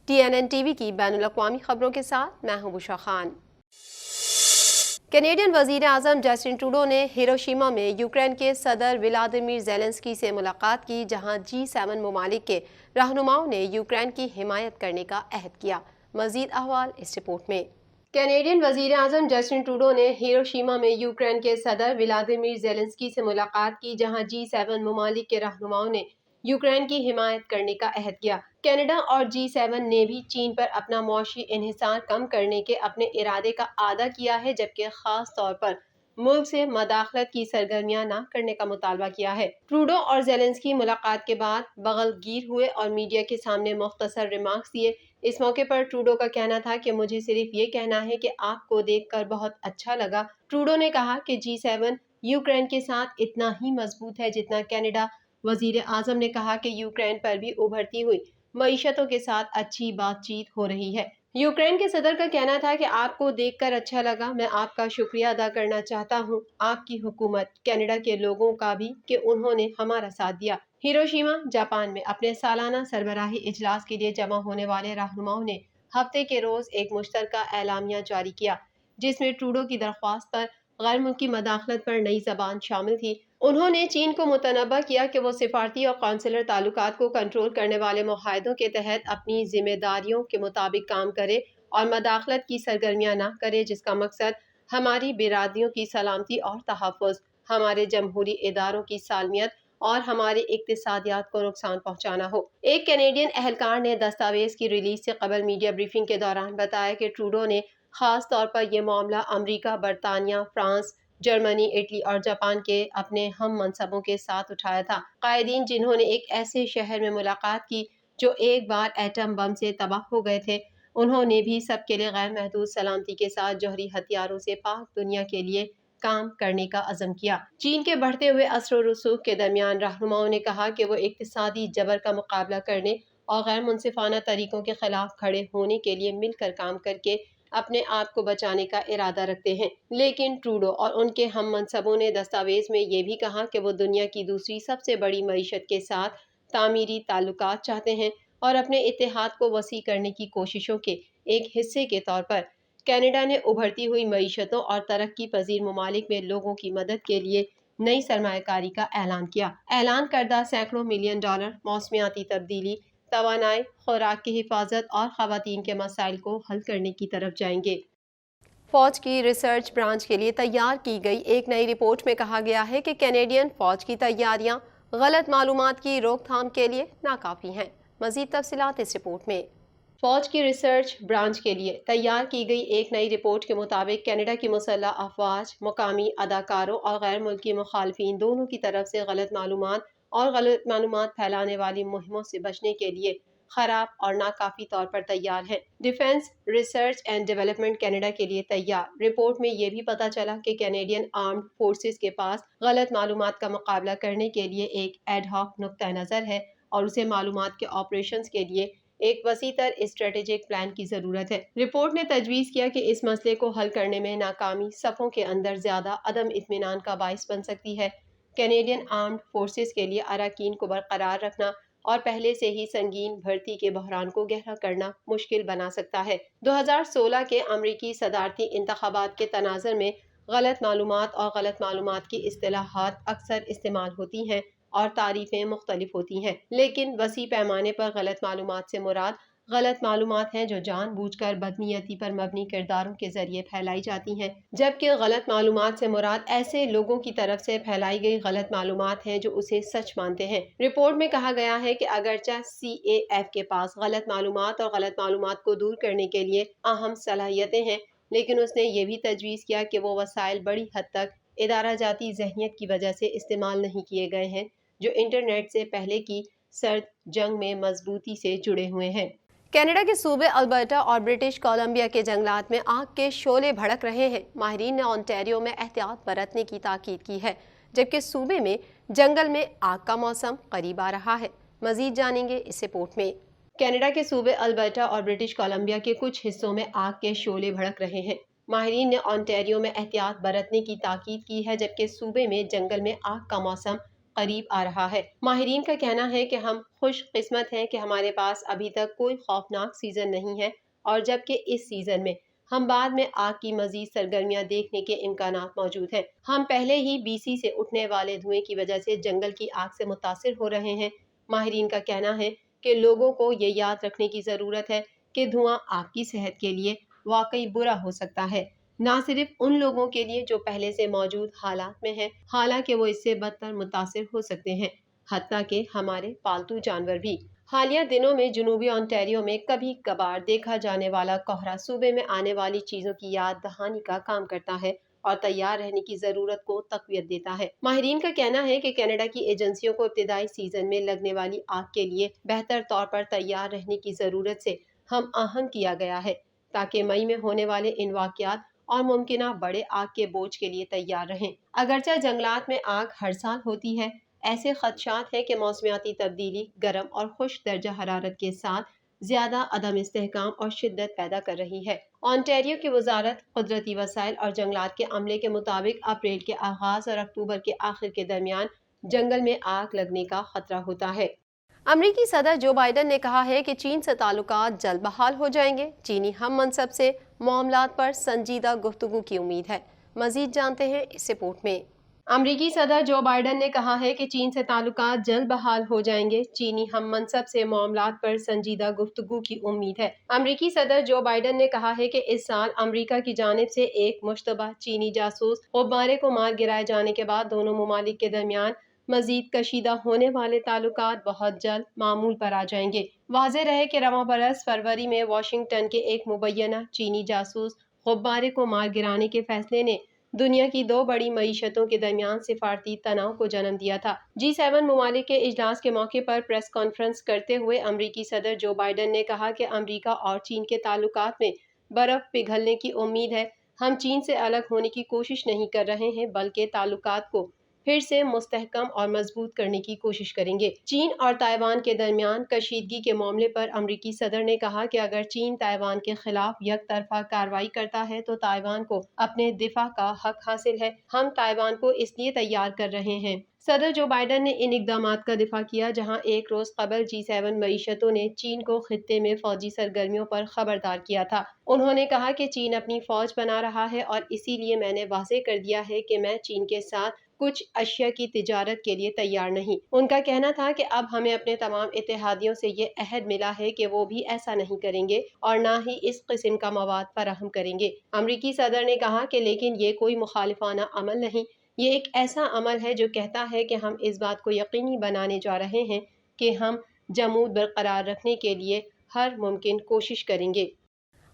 TNN TV की बैनुल-अक़वामी खबरों के साथ मैं हूं बुशरा खान। कैनेडियन वज़ीर आज़म जस्टिन ट्रूडो ने हिरोशिमा में यूक्रेन के सदर व्लादिमीर ज़ेलेंस्की से मुलाकात की, जहां G7 ममालिक के रहनुमाओं ने यूक्रेन की हिमायत करने का अहद किया। मज़ीद अहवाल इस रिपोर्ट में। कैनेडियन वज़ीर आज़म जस्टिन ट्रूडो ने हिरोशिमा में यूक्रेन के सदर व्लादिमीर ज़ेलेंस्की से मुलाकात की, जहां G7 ममालिक के रहनुमाओं ने यूक्रेन की हिमायत करने का अहद किया। कनाडा और G7 ने भी चीन पर अपना मौशी इन्हिसार कम करने के अपने इरादे का आदा किया है, जबकि खास तौर पर मुल्क से मदाखलत की सरगर्मियां न करने का मुतालबा किया है। ट्रूडो और ज़ेलेंस्की मुलाकात के बाद बगलगीर हुए और मीडिया के सामने मुख्तसर रिमार्क्स दिए। इस मौके पर ट्रूडो का कहना था कि मुझे सिर्फ ये कहना है कि आपको देखकर बहुत अच्छा लगा। ट्रूडो ने कहा कि G7 यूक्रेन के साथ इतना ही मजबूत है जितना कनाडा। वजीर आजम ने कहा कि यूक्रेन पर भी उभरती हुई मईशतों के साथ अच्छी बातचीत हो रही है। यूक्रेन के सदर का कहना था कि आपको देखकर अच्छा लगा। मैं आपका शुक्रिया अदा करना चाहता हूँ, आपकी हुकूमत, कनाडा के लोगों का भी, कि उन्होंने हमारा साथ दिया। हिरोशिमा, जापान में अपने सालाना सरबराही इजलास के लिए जमा होने वाले रहनुमाओं ने हफ्ते के रोज एक मुश्तरका एलामिया जारी किया, जिसमें ट्रूडो की दरख्वास्त पर गैर मुल्की मदाखलत पर नई जबान शामिल थी। उन्होंने चीन को मुतनबा किया कि वो सिफारती और कौंसलर ताल्लुकात को कंट्रोल करने वाले मुआहदों के तहत अपनी जिम्मेदारियों के मुताबिक काम करे और मदाखलत की सरगर्मियां न करे, जिसका मकसद हमारी बिरादरियों की सलामती और तहफ़्फ़ुज़, हमारे जमहूरी इदारों की सालमियत और हमारे इक्तिसादियात को नुकसान पहुँचाना हो। एक कैनेडियन एहलकार ने दस्तावेज की रिलीज से कबल मीडिया ब्रीफिंग के दौरान बताया कि ट्रूडो ने खास तौर पर यह मामला अमरीका, बरतानिया, फ्रांस, जर्मनी, इटली और जापान के अपने हम मनसबों के साथ उठाया था। कायदीन जिन्होंने एक ऐसे शहर में मुलाकात की जो एक बार एटम बम से तबाह हो गए थे, उन्होंने भी सबके लिए गैर महदूद सलामती के साथ जौहरी हथियारों से पाक दुनिया के लिए काम करने का अज़म किया। चीन के बढ़ते हुए असर और रसूख के दरमियान रहनुमाओं ने कहा कि वो इक्तिसादी जबर का मुकाबला करने और गैर मुनसिफाना तरीकों के खिलाफ खड़े होने के लिए मिलकर काम करके अपने आप को बचाने का इरादा रखते हैं। लेकिन ट्रूडो और उनके हम मनसबों ने दस्तावेज में ये भी कहा कि वो दुनिया की दूसरी सबसे बड़ी मईशत के साथ तामीरी ताल्लुकात चाहते हैं और अपने इत्तेहाद को वसी करने की कोशिशों के एक हिस्से के तौर पर कनाडा ने उभरती हुई मईशतों और तरक्की पजीर ममालिक में लोगों की मदद के लिए नई सरमायाकारी का ऐलान किया। ऐलान करदा सैकड़ों मिलियन डॉलर मौसमियाती तब्दीली, तवानाई, खुराक की हिफाजत और खवातीन के मसाइल को हल करने की तरफ जाएंगे। फौज की रिसर्च ब्रांच के लिए तैयार की गई एक नई रिपोर्ट में कहा गया है कि कैनेडियन फौज की तैयारियां गलत मालूमात की रोकथाम के लिए नाकाफी हैं। मजीद तफसीलात इस रिपोर्ट में। फौज की रिसर्च ब्रांच के लिए तैयार की गई एक नई रिपोर्ट के मुताबिक कनाडा की मुसल्लह अफवाज, मुकामी अदाकारों और गैर मुल्की मुखालफिन दोनों की तरफ से गलत मालूमात और गलत मालूमात फैलाने वाली मुहिमों से बचने के लिए खराब और नाकाफी तौर पर तैयार है। Defence research and development Canada के लिए तैयार। रिपोर्ट में यह भी पता चला कि कैनेडियन आर्म्ड फोर्सेस के पास गलत मालूमात का मुकाबला करने के लिए एक एडहॉक नुक्ता नज़र है और उसे मालूमात के ऑपरेशंस के लिए एक वसीतर स्ट्रेटेजिक प्लान की जरूरत है। रिपोर्ट ने तजवीज़ किया कि इस मसले को हल करने में नाकामी सफ़ों के अंदर ज्यादा अदम इत्मीनान का बाइस बन सकती है। कैनेडियन आर्म्ड फोर्सेस के लिए अराकीन को बरकरार रखना और पहले से ही संगीन भर्ती के बहरान को गहरा करना मुश्किल बना सकता है। 2016 के अमरीकी सदारती इंतखाबात के तनाज़र में गलत मालूमात और गलत मालूमात की इस्तिलाहात अक्सर इस्तेमाल होती हैं और तारीफें मुख्तलिफ होती हैं, लेकिन वसी पैमाने पर गलत मालूमात से मुराद गलत मालूमात हैं जो जानबूझकर बदनीयती पर मबनी किरदारों के जरिए फैलाई जाती हैं, जबकि गलत मालूमात से मुराद ऐसे लोगों की तरफ से फैलाई गई गलत मालूमात हैं जो उसे सच मानते हैं। रिपोर्ट में कहा गया है कि अगरचे CAF के पास गलत मालूमात और गलत मालूमात को दूर करने के लिए अहम सलाहियतें हैं, लेकिन उसने ये भी तजवीज़ किया कि वो वसाइल बड़ी हद तक इदारा जाती जहनीत की वजह से इस्तेमाल नहीं किए गए हैं जो इंटरनेट से पहले की सर्द जंग में मजबूती से जुड़े हुए हैं। कनाडा के सूबे अल्बर्टा और ब्रिटिश कोलंबिया के जंगलात में आग के शोले भड़क रहे हैं। माहिरीन ने ओंटारियो में एहतियात बरतने की ताकीद की है, जबकि सूबे में जंगल में आग का मौसम करीब आ रहा है। मजीद जानेंगे इस रिपोर्ट में। कनाडा के सूबे अल्बर्टा और ब्रिटिश कोलंबिया के कुछ हिस्सों में आग के शोले भड़क रहे हैं। माहिरीन ने ओंटारियो में एहतियात बरतने की ताकीद की है, जबकि सूबे में जंगल में आग का मौसम قریب آ رہا ہے۔ ماہرین کا کہنا ہے کہ ہم خوش قسمت ہیں کہ ہمارے پاس ابھی تک کوئی خوفناک سیزن نہیں ہے، اور جبکہ اس سیزن میں ہم بعد میں آگ کی مزید سرگرمیاں دیکھنے کے امکانات موجود ہیں۔ ہم پہلے ہی BC سے اٹھنے والے دھوئیں کی وجہ سے جنگل کی آگ سے متاثر ہو رہے ہیں۔ ماہرین کا کہنا ہے کہ لوگوں کو یہ یاد رکھنے کی ضرورت ہے کہ دھواں آپ کی صحت کے لیے واقعی برا ہو سکتا ہے، نہ صرف ان لوگوں کے لیے جو پہلے سے موجود حالات میں ہیں، حالانکہ وہ اس سے بدتر متاثر ہو سکتے ہیں، حتیٰ کہ ہمارے پالتو جانور بھی۔ حالیہ دنوں میں جنوبی انٹیریو میں کبھی کبھار دیکھا جانے والا کہرا صوبے میں آنے والی چیزوں کی یاد دہانی کا کام کرتا ہے اور تیار رہنے کی ضرورت کو تقویت دیتا ہے۔ ماہرین کا کہنا ہے کہ کینیڈا کی ایجنسیوں کو ابتدائی سیزن میں لگنے والی آگ کے لیے بہتر طور پر تیار رہنے کی ضرورت سے ہم آہنگ کیا گیا ہے، تاکہ مئی میں ہونے والے ان واقعات اور ممکنہ بڑے آگ کے بوجھ کے لیے تیار رہیں۔ اگرچہ جنگلات میں آگ ہر سال ہوتی ہے، ایسے خدشات ہیں کہ موسمیاتی تبدیلی گرم اور خشک درجہ حرارت کے ساتھ زیادہ عدم استحکام اور شدت پیدا کر رہی ہے۔ انٹیریو کی وزارت قدرتی وسائل اور جنگلات کے عملے کے مطابق اپریل کے آغاز اور اکتوبر کے آخر کے درمیان جنگل میں آگ لگنے کا خطرہ ہوتا ہے۔ امریکی صدر جو بائیڈن نے کہا ہے کہ چین سے تعلقات جلد بحال ہو جائیں گے۔ چینی ہم منصب سے معاملات پر سنجیدہ گفتگو کی امید ہے۔ مزید جانتے ہیں اس رپورٹ میں۔ امریکی صدر جو بائیڈن نے کہا ہے کہ چین سے تعلقات جلد بحال ہو جائیں گے۔ چینی ہم منصب سے معاملات پر سنجیدہ گفتگو کی امید ہے۔ امریکی صدر جو بائیڈن نے کہا ہے کہ اس سال امریکہ کی جانب سے ایک مشتبہ چینی جاسوس غبارے کو مار گرائے جانے کے بعد دونوں ممالک کے درمیان مزید کشیدہ ہونے والے تعلقات بہت جلد معمول پر آ جائیں گے۔ واضح رہے کہ رواں برس فروری میں واشنگٹن کے ایک مبینہ چینی جاسوس غبارے کو مار گرانے کے فیصلے نے دنیا کی دو بڑی معیشتوں کے درمیان سفارتی تناؤ کو جنم دیا تھا۔ G7 ممالک کے اجلاس کے موقع پر پریس کانفرنس کرتے ہوئے امریکی صدر جو بائیڈن نے کہا کہ امریکہ اور چین کے تعلقات میں برف پگھلنے کی امید ہے۔ ہم چین سے الگ ہونے کی کوشش نہیں کر رہے ہیں، بلکہ تعلقات کو پھر سے مستحکم اور مضبوط کرنے کی کوشش کریں گے۔ چین اور تائیوان کے درمیان کشیدگی کے معاملے پر امریکی صدر نے کہا کہ اگر چین تائیوان کے خلاف یک طرفہ کارروائی کرتا ہے تو تائیوان کو اپنے دفاع کا حق حاصل ہے۔ ہم تائیوان کو اس لیے تیار کر رہے ہیں۔ صدر جو بائیڈن نے ان اقدامات کا دفاع کیا جہاں ایک روز قبل G7 معیشتوں نے چین کو خطے میں فوجی سرگرمیوں پر خبردار کیا تھا۔ انہوں نے کہا کہ چین اپنی فوج بنا رہا ہے اور اسی لیے میں نے واضح کر دیا ہے کہ میں چین کے ساتھ کچھ اشیاء کی تجارت کے لیے تیار نہیں۔ ان کا کہنا تھا کہ اب ہمیں اپنے تمام اتحادیوں سے یہ عہد ملا ہے کہ وہ بھی ایسا نہیں کریں گے اور نہ ہی اس قسم کا مواد فراہم کریں گے۔ امریکی صدر نے کہا کہ لیکن یہ کوئی مخالفانہ عمل نہیں، یہ ایک ایسا عمل ہے جو کہتا ہے کہ ہم اس بات کو یقینی بنانے جا رہے ہیں کہ ہم جمود برقرار رکھنے کے لیے ہر ممکن کوشش کریں گے۔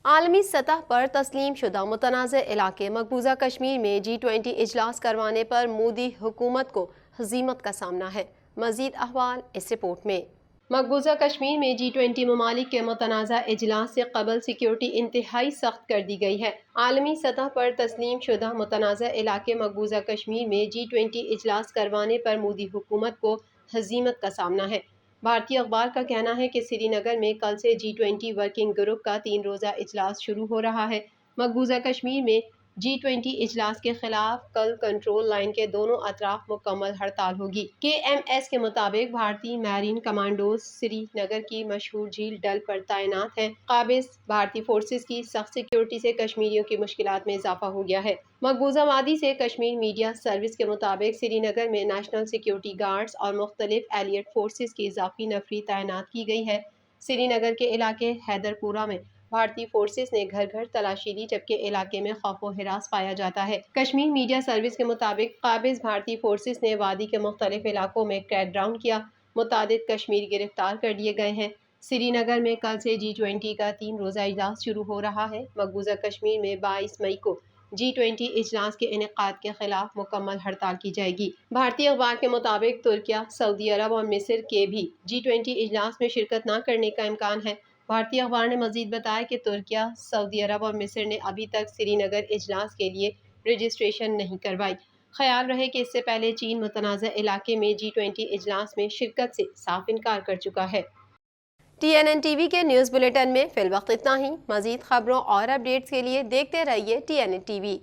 عالمی سطح پر تسلیم شدہ متنازع علاقے مقبوضہ کشمیر میں G20 اجلاس کروانے پر مودی حکومت کو ہزیمت کا سامنا ہے۔ مزید احوال اس رپورٹ میں۔ مقبوضہ کشمیر میں G20 ممالک کے متنازع اجلاس سے قبل سیکیورٹی انتہائی سخت کر دی گئی ہے۔ عالمی سطح پر تسلیم شدہ متنازع علاقے مقبوضہ کشمیر میں G20 اجلاس کروانے پر مودی حکومت کو ہزیمت کا سامنا ہے۔ بھارتی اخبار کا کہنا ہے کہ سری نگر میں کل سے G20 ورکنگ گروپ کا 3 روزہ اجلاس شروع ہو رہا ہے۔ مقبوضہ کشمیر میں G20 اجلاس کے خلاف کل کنٹرول لائن کے دونوں اطراف مکمل ہڑتال ہوگی۔ KMS کے مطابق بھارتی میرین کمانڈوز سری نگر کی مشہور جھیل ڈل پر تعینات ہیں۔ قابض بھارتی فورسز کی سخت سیکیورٹی سے کشمیریوں کی مشکلات میں اضافہ ہو گیا ہے۔ مقبوضہ وادی سے کشمیر میڈیا سروس کے مطابق سری نگر میں نیشنل سیکیورٹی گارڈز اور مختلف ایلیٹ فورسز کی اضافی نفری تعینات کی گئی ہے۔ سری نگر کے علاقے حیدر پورہ میں بھارتی فورسز نے گھر گھر تلاشی لی جبکہ علاقے میں خوف و ہراس پایا جاتا ہے۔ کشمیر میڈیا سروس کے مطابق قابض بھارتی فورسز نے وادی کے مختلف علاقوں میں کریک ڈاؤن کیا، متعدد کشمیری گرفتار کر لیے گئے ہیں۔ سری نگر میں کل سے G20 کا 3 روزہ اجلاس شروع ہو رہا ہے۔ مقبوضہ کشمیر میں 22 مئی کو G20 اجلاس کے انعقاد کے خلاف مکمل ہڑتال کی جائے گی۔ بھارتی اخبار کے مطابق ترکیہ، سعودی عرب اور مصر کے بھی G20 اجلاس میں شرکت نہ کرنے کا امکان ہے۔ بھارتی اخبار نے مزید بتایا کہ ترکیہ، سعودی عرب اور مصر نے ابھی تک سری نگر اجلاس کے لیے رجسٹریشن نہیں کروائی۔ خیال رہے کہ اس سے پہلے چین متنازع علاقے میں G20 اجلاس میں شرکت سے صاف انکار کر چکا ہے۔ TNN TV کے نیوز بلیٹن میں فی الوقت اتنا ہی۔ مزید خبروں اور اپڈیٹس کے لیے دیکھتے رہیے TNN TV۔